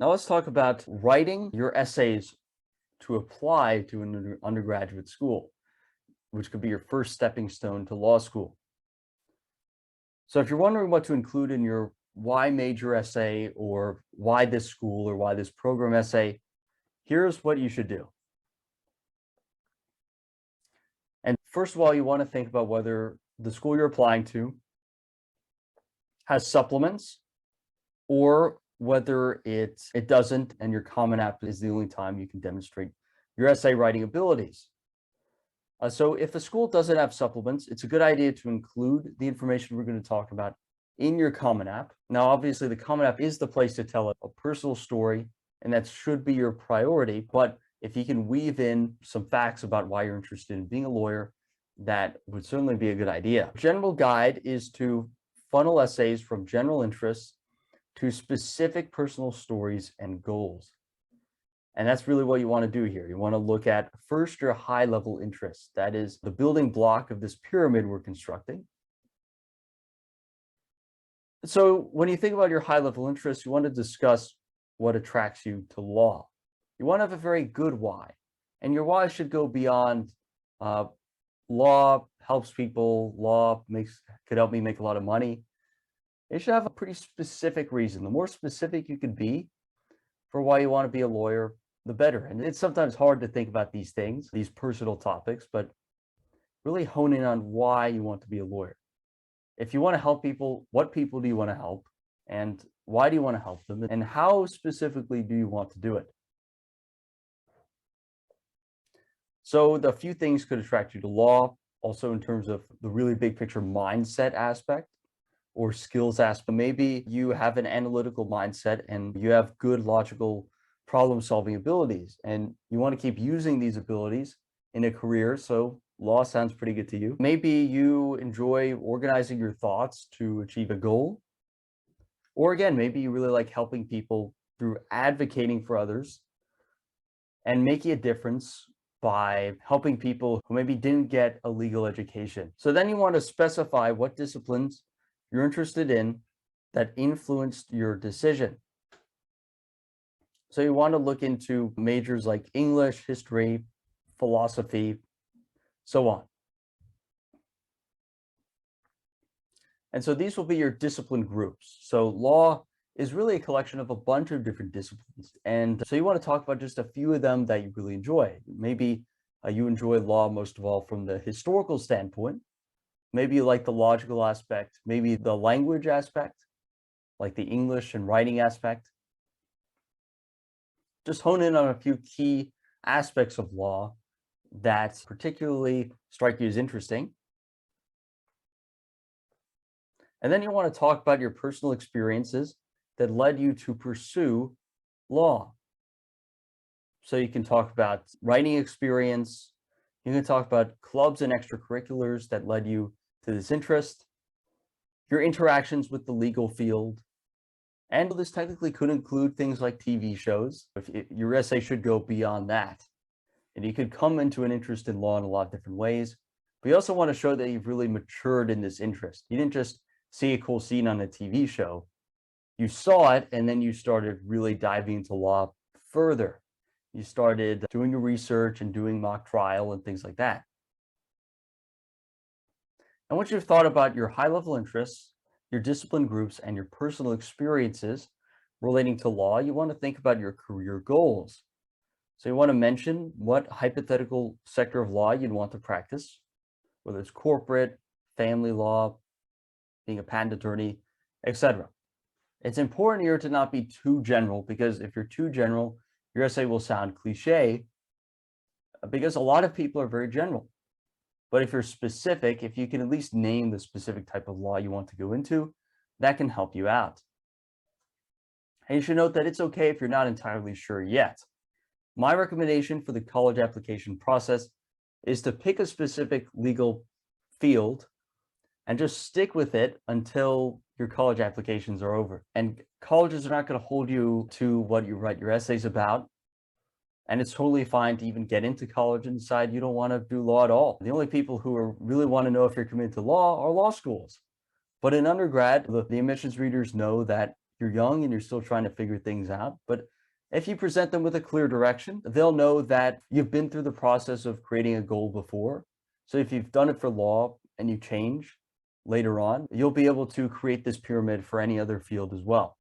Now let's talk about writing your essays to apply to an undergraduate school, which could be your first stepping stone to law school. So if you're wondering what to include in your why major essay or why this school or why this program essay, here's what you should do. And first of all, you want to think about whether the school you're applying to has supplements or whether it doesn't, and your Common App is the only time you can demonstrate your essay writing abilities. So if a school doesn't have supplements, it's a good idea to include the information we're going to talk about in your Common App. Now, obviously, the Common App is the place to tell a personal story, and that should be your priority. But if you can weave in some facts about why you're interested in being a lawyer, that would certainly be a good idea. General guide is to funnel essays from general interests to specific personal stories and goals. And that's really what you want to do here. You want to look at first your high level interests. That is the building block of this pyramid we're constructing. So when you think about your high level interests, you want to discuss what attracts you to law. You want to have a very good why. And your why should go beyond law helps people, law could help me make a lot of money. It should have a pretty specific reason. The more specific you can be for why you want to be a lawyer, the better. And it's sometimes hard to think about these things, these personal topics, but really hone in on why you want to be a lawyer. If you want to help people, what people do you want to help? And why do you want to help them? And how specifically do you want to do it? So the few things could attract you to law, also in terms of the really big picture mindset aspect or skills aspect. Maybe you have an analytical mindset and you have good logical problem solving abilities, and you want to keep using these abilities in a career. So law sounds pretty good to you. Maybe you enjoy organizing your thoughts to achieve a goal. Or again, maybe you really like helping people through advocating for others and making a difference by helping people who maybe didn't get a legal education. So then you want to specify what disciplines you're interested in that influenced your decision. So you want to look into majors like English, history, philosophy, so on. And so these will be your discipline groups. So law is really a collection of a bunch of different disciplines. And so you want to talk about just a few of them that you really enjoy. Maybe you enjoy law most of all from the historical standpoint. Maybe you like the logical aspect, maybe the language aspect, like the English and writing aspect. Just hone in on a few key aspects of law that particularly strike you as interesting. And then you want to talk about your personal experiences that led you to pursue law. So you can talk about writing experience. You can talk about clubs and extracurriculars that led you to this interest, your interactions with the legal field. And this technically could include things like TV shows. Your essay should go beyond that. And you could come into an interest in law in a lot of different ways. But you also want to show that you've really matured in this interest. You didn't just see a cool scene on a TV show. You saw it, and then you started really diving into law further. You started doing your research and doing mock trial and things like that. And once you've thought about your high-level interests, your discipline groups, and your personal experiences relating to law, you want to think about your career goals. So you want to mention what hypothetical sector of law you'd want to practice, whether it's corporate, family law, being a patent attorney, etc. It's important here to not be too general, because if you're too general, your essay will sound cliche, because a lot of people are very general. But if you're specific, if you can at least name the specific type of law you want to go into, that can help you out. And you should note that it's okay if you're not entirely sure yet. My recommendation for the college application process is to pick a specific legal field and just stick with it until your college applications are over. And colleges are not going to hold you to what you write your essays about. And it's totally fine to even get into college and decide you don't want to do law at all. The only people who really want to know if you're committed to law are law schools. But in undergrad, the admissions readers know that you're young and you're still trying to figure things out. But if you present them with a clear direction, they'll know that you've been through the process of creating a goal before. So if you've done it for law and you change later on, you'll be able to create this pyramid for any other field as well.